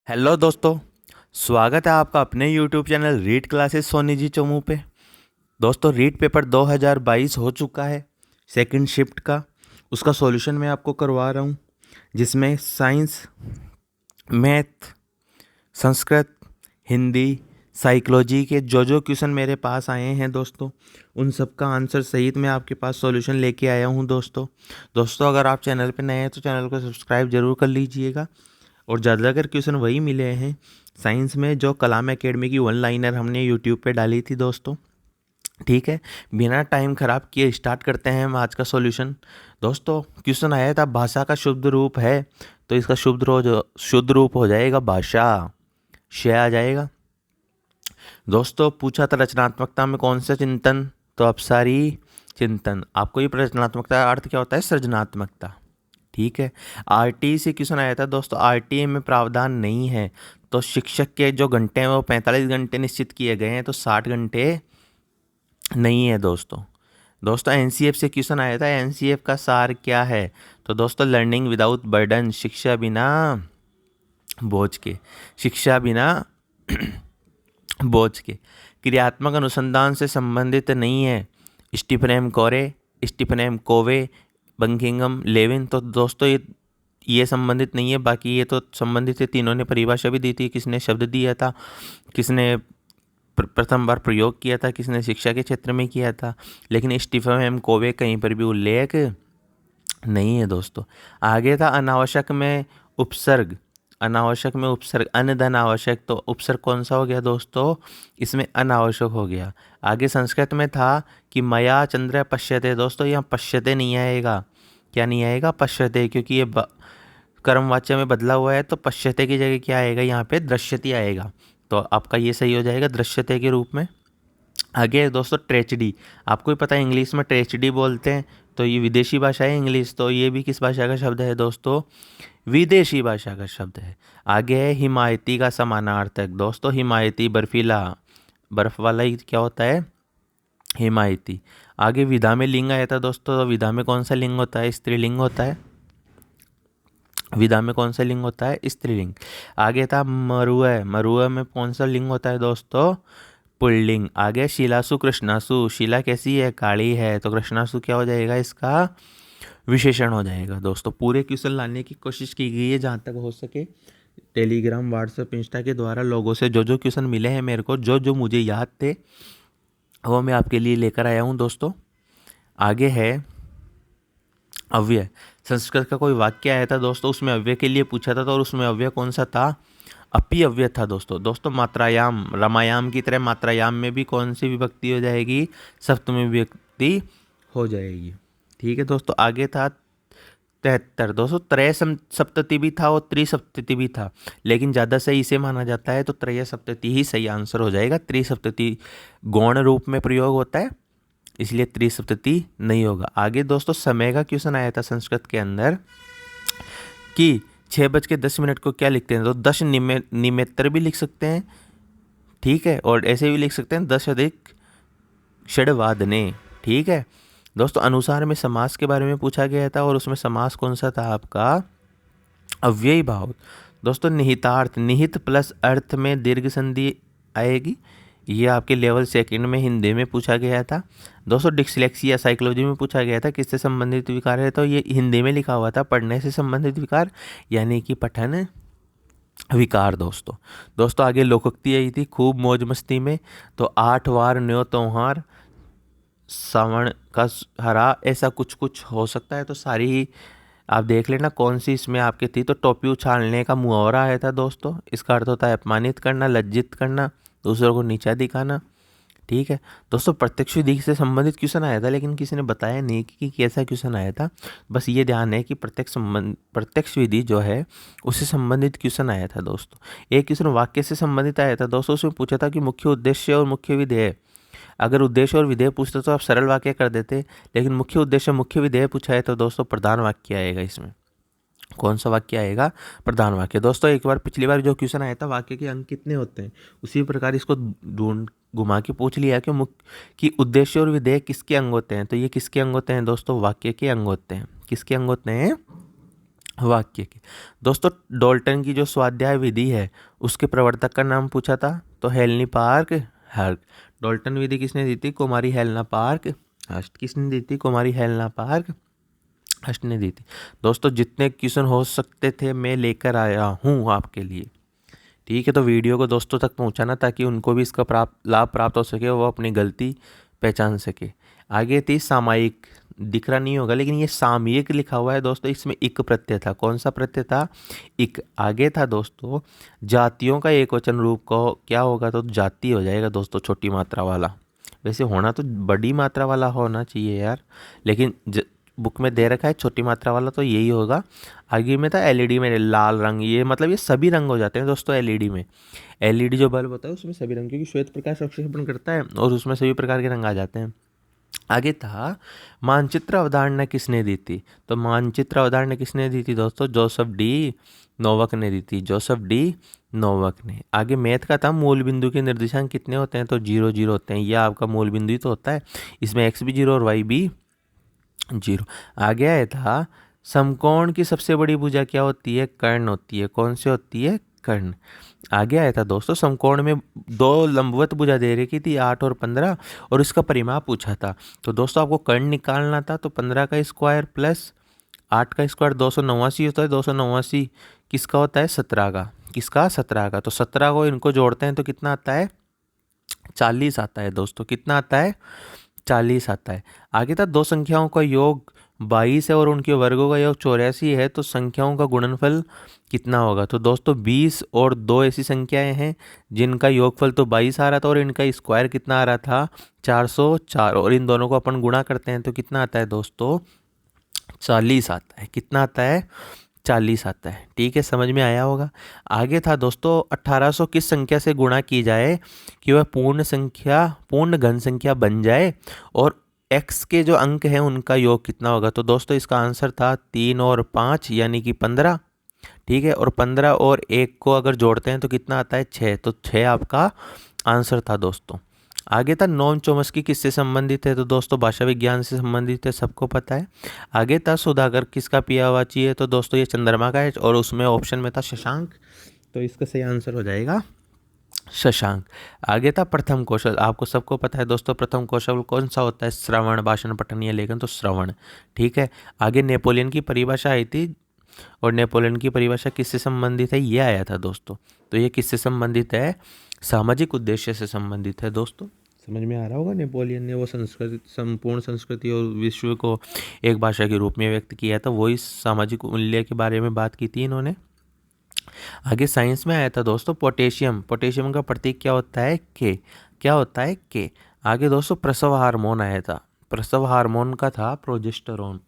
Hello दोस्तों। स्वागत है आपका अपने YouTube channel read classes Soni ji चमू पे। दोस्तों, रीड पेपर 2022 हो चुका है सेकंड शिफ्ट का। उसका सॉल्यूशन मैं आपको करवा रहा हूँ, जिसमें science, math, Sanskrit, Hindi, psychology के जो जो क्वेश्चन मेरे पास आए हैं दोस्तों, उन सब का आंसर सहित मैं आपके पास सॉल्यूशन लेके आया हूँ दोस्तों, अगर आप चैनल पे नए हैं तो चैनल को सब्सक्राइब जरूर कर लीजिएगा। और ज़्यादातर क्वेश्चन वही मिले हैं साइंस में जो कलाम एकेडमी की वन लाइनर हमने यूट्यूब पे डाली थी दोस्तों। ठीक है, बिना टाइम ख़राब किए स्टार्ट करते हैं हम आज का सॉल्यूशन। दोस्तों, क्वेश्चन आया था भाषा का शुद्ध रूप है, तो इसका शुद्ध रूप हो जाएगा भाषा। शय आ जाएगा। दोस्तों, पूछा था रचनात्मकता में कौन सा चिंतन, तो अपसारी चिंतन। आपको ये रचनात्मकता का अर्थ क्या होता है? सृजनात्मकता। ठीक है। आरटीई से क्वेश्चन आया था दोस्तों, आरटीई में प्रावधान नहीं है, तो शिक्षक के जो घंटे हैं वो 45 घंटे निश्चित किए गए हैं, तो 60 घंटे नहीं है दोस्तों एनसीएफ से क्वेश्चन आया था, एनसीएफ का सार क्या है? तो दोस्तों, लर्निंग विदाउट बर्डन, शिक्षा बिना बोझ के, शिक्षा बिना बोझ के। क्रियात्मक अनुसंधान से संबंधित नहीं है, स्टीफन कोवे, बंकिंगम लेविन। तो दोस्तों, ये संबंधित नहीं है, बाकी ये तो संबंधित है। तीनों ने परिभाषा भी दी थी, किसने शब्द दिया था, किसने प्रथम बार प्रयोग किया था, किसने शिक्षा के क्षेत्र में किया था, लेकिन स्टीफन कोवे कहीं पर भी उल्लेख नहीं है दोस्तों। आगे था अनावश्यक में उपसर्ग, अन्न धन आवश्यक, तो उपसर्ग कौन सा हो गया दोस्तों? इसमें अनावश्यक हो गया। आगे संस्कृत में था कि मया चंद्र पश्यते। दोस्तों, यहाँ पश्यते नहीं आएगा। क्या नहीं आएगा? पश्यते, क्योंकि ये कर्मवाच्य में बदला हुआ है, तो पश्यते की जगह क्या आएगा? यहाँ पे दृश्यते आएगा। तो आपका ये सही हो जाएगा दृश्यते के रूप में। आगे दोस्तों, ट्रेचडी। आपको ही पता है इंग्लिश में ट्रेचडी बोलते हैं, तो ये विदेशी भाषा है इंग्लिश, तो ये भी किस भाषा का शब्द है दोस्तों? विदेशी भाषा का शब्द है। आगे है हिमायती का समानार्थक। दोस्तों, हिमायती बर्फीला, बर्फ वाला ही क्या होता है? हिमायती। आगे विधा में लिंग आया था दोस्तों, तो विधा में कौन सा लिंग होता है? स्त्रीलिंग होता है। विधा में कौन सा लिंग होता है? स्त्रीलिंग। आगे था मरुआ में कौन सा लिंग होता है दोस्तों? पुल्लिंग। आगे शिलासु कृष्णासु, शिला कैसी है? काली है, तो कृष्णासु क्या हो जाएगा? इसका विशेषण हो जाएगा। दोस्तों, पूरे क्वेश्चन लाने की कोशिश की गई है जहाँ तक हो सके। टेलीग्राम, व्हाट्सएप, इंस्टा के द्वारा लोगों से जो जो क्वेश्चन मिले हैं मेरे को, जो जो मुझे याद थे, वो मैं आपके लिए लेकर आया हूँ दोस्तों। आगे है अव्यय। संस्कृत का कोई वाक्य आया था दोस्तों, उसमें अव्यय के लिए पूछा था, तो और उसमें अव्यय कौन सा था? अपी अव्यय था दोस्तों मात्रायाम, रामायाम की तरह मात्रायाम में भी कौन सी विभक्ति हो जाएगी? सप्तमी विभक्ति हो जाएगी। ठीक है दोस्तों। आगे था 73। दोस्तों, त्रय सप्तति भी था और त्रिसप्तति भी था, लेकिन ज़्यादा सही इसे माना जाता है, तो त्रय सप्तति ही सही आंसर हो जाएगा। त्रिसप्तति गौण रूप में प्रयोग होता है, इसलिए त्रिसप्तति नहीं होगा। आगे दोस्तों, समय का क्वेश्चन आया था संस्कृत के अंदर कि 6:10 को क्या लिखते हैं? तो 10 निमेत्र भी लिख सकते हैं, ठीक है, और ऐसे भी लिख सकते हैं 10 अधिक षड्वादने। ठीक है दोस्तों। अनुसार में समास के बारे में पूछा गया था, और उसमें समास कौन सा था आपका? अव्ययी भाव। दोस्तों, निहितार्थ, निहित प्लस अर्थ में दीर्घ संधि आएगी। ये आपके लेवल सेकंड में हिंदी में पूछा गया था दोस्तों। डिस्लेक्सिया साइकोलॉजी में पूछा गया था किससे संबंधित विकार है, तो ये हिंदी में लिखा हुआ था पढ़ने से संबंधित विकार, यानी कि पठन विकार। दोस्तों आगे लोकोक्ति आई थी खूब मौज मस्ती में, तो 8 वार न्यो त्योहार, सावन का हरा, ऐसा कुछ कुछ हो सकता है। तो सारी ही आप देख लेना कौन सी इसमें आपके थी। तो टोपी उछालने का मुहावरा आया था दोस्तों, इसका अर्थ होता है अपमानित करना, लज्जित करना, दूसरों को नीचा दिखाना। ठीक है दोस्तों। प्रत्यक्ष विधि से संबंधित क्वेश्चन आया था, लेकिन किसी ने बताया नहीं कि कैसा क्वेश्चन आया था। बस ये ध्यान है कि प्रत्यक्ष विधि जो है उससे संबंधित क्वेश्चन आया था दोस्तों। एक क्वेश्चन वाक्य से संबंधित आया था दोस्तों, उसमें पूछा था कि मुख्य उद्देश्य और मुख्य विधेय। अगर उद्देश्य और विधेय पूछते तो आप सरल वाक्य कर देते, लेकिन मुख्य उद्देश्य मुख्य विधेय पूछा है, तो दोस्तों प्रधान वाक्य आएगा इसमें। कौन सा वाक्य आएगा? प्रधान वाक्य। दोस्तों, एक बार पिछली बार जो क्वेश्चन आया था वाक्य के अंक कितने होते हैं, उसी प्रकार इसको ढूंढ घुमा के पूछ लिया कि कि उद्देश्य और विधेय किसके अंग होते हैं, तो ये किसके अंग होते हैं दोस्तों? वाक्य के अंग होते हैं। किसके अंग होते हैं? वाक्य के। दोस्तों डाल्टन की जो स्वाध्याय विधि है उसके प्रवर्तक का नाम पूछा था, तो हेलनी पार्क हर्क। डाल्टन विधि किसने दी थी? कुमारी हेलेना पार्क हर्स्ट। किसने दी थी? कुमारी हेलेना पार्क हर्स्ट ने दी थी। दोस्तों जितने क्वेश्चन हो सकते थे मैं लेकर आया हूँ आपके लिए, ठीक है। तो वीडियो को दोस्तों तक पहुँचाना ताकि उनको भी इसका लाभ प्राप्त हो सके, वो अपनी गलती पहचान सके। आगे थी सामायिक, दिख रहा नहीं होगा लेकिन ये सामयिक लिखा हुआ है दोस्तों, इसमें इक प्रत्यय था। कौन सा प्रत्यय था? इक। आगे था दोस्तों जातियों का एक वचन रूप को क्या होगा? तो जाति हो जाएगा दोस्तों, छोटी मात्रा वाला। वैसे होना तो बड़ी मात्रा वाला होना चाहिए यार, लेकिन बुक में दे रखा है छोटी मात्रा वाला, तो यही होगा। आगे में था एलईडी में लाल रंग, ये मतलब ये सभी रंग हो जाते हैं दोस्तों एलईडी में। एलईडी जो बल्ब होता है उसमें सभी रंग, क्योंकि श्वेत प्रकाश अवक्षेपण करता है और उसमें सभी प्रकार के रंग आ जाते हैं। आगे था मानचित्र अवधारणा किसने दी थी? तो मानचित्र अवधारणा किसने दी थी दोस्तों? जोसेफ डी नोवक ने दी थी, जोसेफ डी नोवक ने। आगे मैथ का था मूल बिंदु के निर्देशांक कितने होते हैं? तो 0 0 होते हैं। यह आपका मूल बिंदु ही तो होता है, इसमें एक्स भी 0 और वाई भी 0। आगे आया था समकोण की सबसे बड़ी भुजा क्या होती है? कर्ण होती है। कौन सी होती है? कर्ण। आगे आया था दोस्तों समकोण में दो लंबवत भुजा दे रखी थी 8 और 15, और इसका परिमाप पूछा था। तो दोस्तों आपको कर्ण निकालना था, तो 15 का स्क्वायर प्लस 8 का स्क्वायर 289 होता है। 289 किसका होता है? 17 का। किसका? 17 का। तो 17 को इनको जोड़ते हैं तो कितना आता है? 40 आता है दोस्तों। कितना आता है? 40 आता है। आगे था दो संख्याओं का योग 22 है और उनके वर्गों का योग 84 है, तो संख्याओं का गुणनफल कितना होगा? तो दोस्तों 20 और 2 ऐसी संख्याएं हैं जिनका योगफल तो 22 आ रहा था और इनका स्क्वायर कितना आ रहा था? 404, और इन दोनों को अपन गुणा करते हैं तो कितना आता है दोस्तों? 40 आता है। कितना आता है? 40 आता है। ठीक है, समझ में आया होगा। आगे था दोस्तों 1800 किस संख्या से गुणा की जाए कि वह पूर्ण घन संख्या बन जाए, और x के जो अंक हैं उनका योग कितना होगा? तो दोस्तों इसका आंसर था 3 और 5 यानी कि 15। ठीक है, और 15 और 1 को अगर जोड़ते हैं तो कितना आता है? 6। तो 6 आपका आंसर था दोस्तों। आगे था नोम चोम्स्की किससे संबंधित है? तो दोस्तों भाषा विज्ञान से संबंधित है, सबको पता है। आगे था सुधाकर किसका पियावाची है? तो दोस्तों ये चंद्रमा का है, और उसमें ऑप्शन में था शशांक, तो इसका सही आंसर हो जाएगा शशांक। आगे था प्रथम कौशल, आपको सबको पता है दोस्तों प्रथम कौशल कौन सा होता है? श्रवण, भाषण, पठन या लेखन, तो श्रवण। ठीक है। आगे नेपोलियन की परिभाषा आई थी, और नेपोलियन की परिभाषा किससे संबंधित है? ये आया था दोस्तों। तो ये किससे संबंधित है? सामाजिक उद्देश्य से संबंधित है दोस्तों। समझ में आ रहा होगा। नेपोलियन ने वो संपूर्ण संस्कृति और विश्व को एक भाषा के रूप में व्यक्त किया था, वही सामाजिक मूल्य के बारे में बात की थी इन्होंने। आगे साइंस में आया था दोस्तों पोटेशियम। पोटेशियम का प्रतीक क्या होता है? के। क्या होता है? के। आगे दोस्तों प्रसव हार्मोन आया था। प्रसव हार्मोन का था प्रोजेस्टेरोन।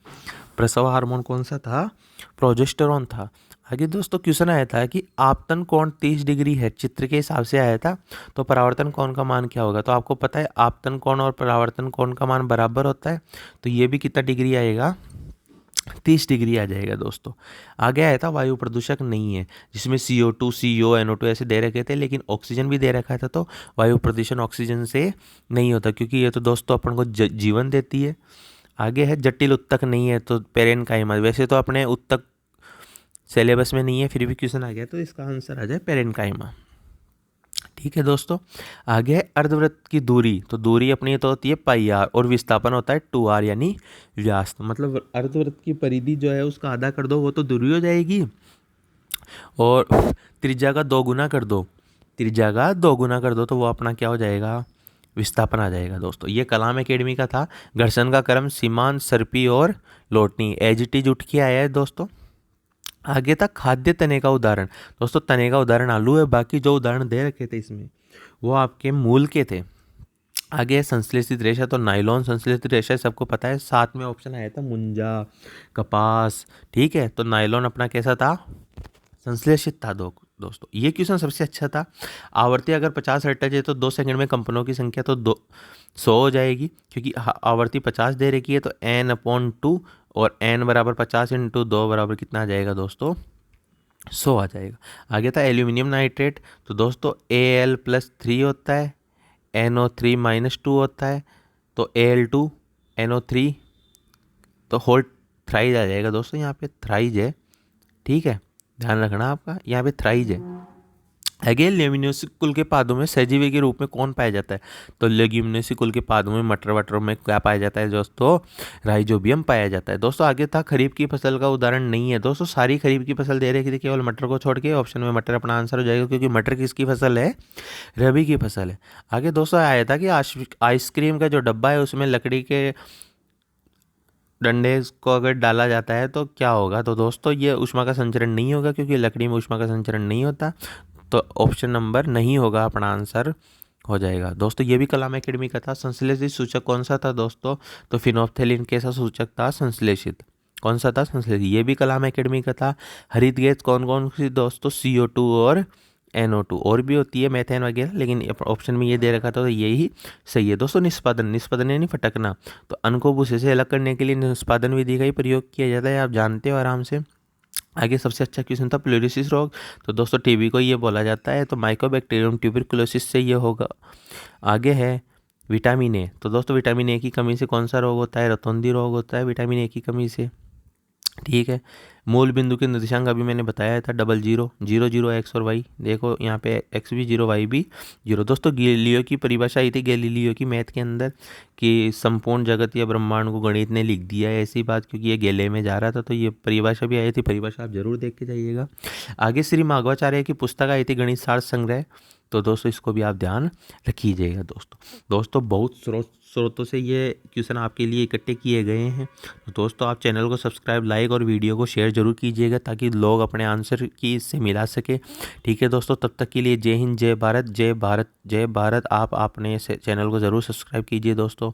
प्रसव हार्मोन कौन सा था? प्रोजेस्टेरोन था। आगे दोस्तों क्वेश्चन आया था कि आपतन कोण 30 डिग्री है, चित्र के हिसाब से आया था, तो परावर्तन कोण का मान क्या होगा? तो आपको पता है आपतन कोण और परावर्तन कोण का मान बराबर होता है, तो ये भी कितना डिग्री आएगा? 30 डिग्री आ जाएगा दोस्तों। आगे आया था वायु प्रदूषक नहीं है, जिसमें CO2 CO NO2 ऐसे दे रखे थे, लेकिन ऑक्सीजन भी दे रखा था, तो वायु प्रदूषण ऑक्सीजन से नहीं होता, क्योंकि ये तो दोस्तों अपन को जीवन देती है। आगे है जटिल उत्तक नहीं है, तो पेरेनकाइमा। वैसे तो अपने उत्तक सिलेबस में नहीं है, फिर भी क्वेश्चन आ गया, तो इसका आंसर आ जाए पेरेनकाइमा। ठीक है दोस्तों। आगे है अर्धवृत्त की दूरी, तो दूरी अपनी तो होती है πr, और विस्थापन होता है 2r यानी व्यास। तो मतलब अर्धवृत्त की परिधि जो है उसका आधा कर दो, वो तो दूरी हो जाएगी, और त्रिज्या का 2 गुना कर दो, त्रिज्या का 2 गुना कर दो, तो वो अपना क्या हो जाएगा? विस्थापन आ जाएगा दोस्तों। ये कलाम एकेडमी का था। घर्षण का क्रम सीमांत, सर्पी और लोटनी, एज इट इज उठ के आया है दोस्तों। आगे था खाद्य तने का उदाहरण। दोस्तों तने का उदाहरण आलू है, बाकी जो उदाहरण दे रखे थे इसमें वो आपके मूल के थे। आगे संश्लेषित रेशा, तो नाइलॉन संश्लेषित रेशा सबको पता है। साथ में ऑप्शन आया था मुंजा, कपास। ठीक है, तो नाइलॉन अपना कैसा था? संश्लेषित था दोस्तों। ये क्वेश्चन सबसे अच्छा था। आवर्ती अगर 50 हर्ट्ज है तो 2 सेकंड में कंपनों की संख्या तो 100 हो जाएगी, क्योंकि आवर्ती 50 दे रखी है, तो n/2, और n बराबर 50 × 2 बराबर कितना आ जाएगा दोस्तों? 100 आ जाएगा। आगे था एल्यूमिनियम नाइट्रेट, तो दोस्तों Al+3 होता है, NO3-2 होता है, तो Al2 NO3, तो होल थ्राइज आ जाएगा दोस्तों, यहाँ पे थ्राइज है, ठीक है, ध्यान रखना आपका, यहाँ पे थ्राइज है। अगेन लेग्यूमिनोसी कुल के पादों में सजीवी के रूप में कौन पाया जाता है? तो लेग्यूमिनोसी कुल के पादों में मटर वटरों में क्या पाया जाता है दोस्तों? राइजोबियम पाया जाता है। दोस्तों आगे था खरीफ की फसल का उदाहरण नहीं है दोस्तों, सारी खरीफ की फसल दे रहे थे, केवल मटर को छोड़ के। ऑप्शन में मटर अपना आंसर हो जाएगा, क्योंकि मटर किसकी फसल है? रबी की फसल है। आगे दोस्तों आया था कि आइसक्रीम का जो डब्बा है उसमें लकड़ी के डंडे को अगर डाला जाता है तो क्या होगा? तो दोस्तों ये ऊष्मा का संचरण नहीं होगा, क्योंकि लकड़ी में ऊष्मा का संचरण नहीं होता। तो ऑप्शन नंबर नहीं होगा अपना आंसर हो जाएगा। दोस्तों ये भी कलाम एकेडमी का था। संश्लेषित सूचक कौन सा था दोस्तों? तो फिनोप्थेलिन कैसा सूचक था? संश्लेषित। कौन सा था? संश्लेषित। ये भी कलाम एकेडमी का था। हरित गैस कौन कौन सी दोस्तों? CO2 और NO2। और भी होती है मैथेन वगैरह, लेकिन ऑप्शन में ये दे रखा था तो यही सही है दोस्तों। निष्पादन, निष्पादन यानी फटकना। तो अन्न को भूसे से अलग करने के लिए निष्पादन विधि का ही प्रयोग किया जाता है, आप जानते हो आराम से। आगे सबसे अच्छा क्वेश्चन था प्लेरिसिस रोग। तो दोस्तों टीबी को ये बोला जाता है, तो माइकोबैक्टीरियम ट्यूबरकुलोसिस से ये होगा। आगे है विटामिन ए। तो दोस्तों विटामिन ए की कमी से कौन सा रोग होता है? रतौंधी रोग होता है विटामिन ए की कमी से। ठीक है, मूल बिंदु के निर्देशांक अभी मैंने बताया था, 00 00 एक्स और वाई। देखो यहाँ पे एक्स भी 0 वाई भी 0। दोस्तों गैलीलियो की परिभाषा आई थी गैलीलियो की मैथ के अंदर, कि संपूर्ण जगत या ब्रह्मांड को गणित ने लिख दिया है, ऐसी बात, क्योंकि ये गैले में जा रहा था, तो ये परिभाषा भी आई थी। परिभाषा आप जरूर देख के जाइएगा। आगे श्री माधवाचार्य की पुस्तक आई थी गणित सार संग्रह। तो दोस्तों इसको भी आप ध्यान रखिएगा दोस्तों बहुत स्रोतों से ये क्वेश्चन आपके लिए इकट्ठे किए गए हैं। तो दोस्तों आप चैनल को सब्सक्राइब, लाइक और वीडियो को शेयर जरूर कीजिएगा, ताकि लोग अपने आंसर की इससे मिला सके। ठीक है दोस्तों, तब तक के लिए जय हिंद, जय भारत, जय भारत, जय भारत। आप अपने चैनल को ज़रूर सब्सक्राइब कीजिए दोस्तों।